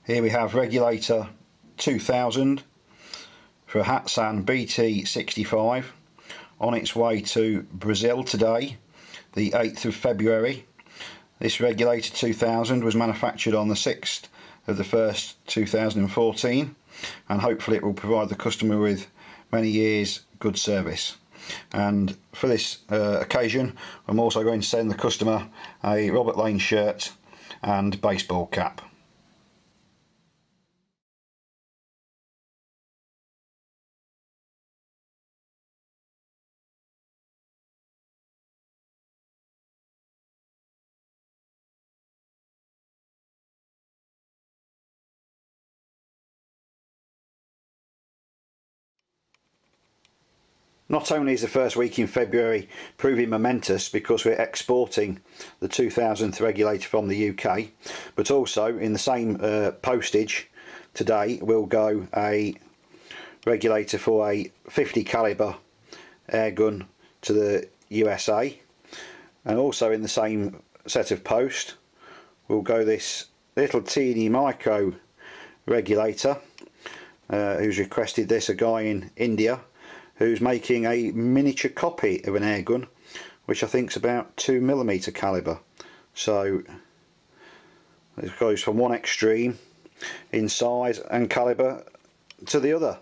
Here we have regulator 2000 for a Hatsan BT65 on its way to Brazil today, the 8th of February. This regulator 2000 was manufactured on the 6th of the 1st 2014, and hopefully it will provide the customer with many years good service. And for this occasion, I'm also going to send the customer a Robert Lane shirt and baseball cap. Not only is the first week in February proving momentous because we're exporting the 2000th regulator from the UK, but also in the same postage today will go a regulator for a 50 caliber airgun to the USA, and also in the same set of post will go this little teeny micro regulator. Who's requested this? A guy in India who's making a miniature copy of an airgun, which I think is about 2mm caliber. So it goes from one extreme in size and caliber to the other.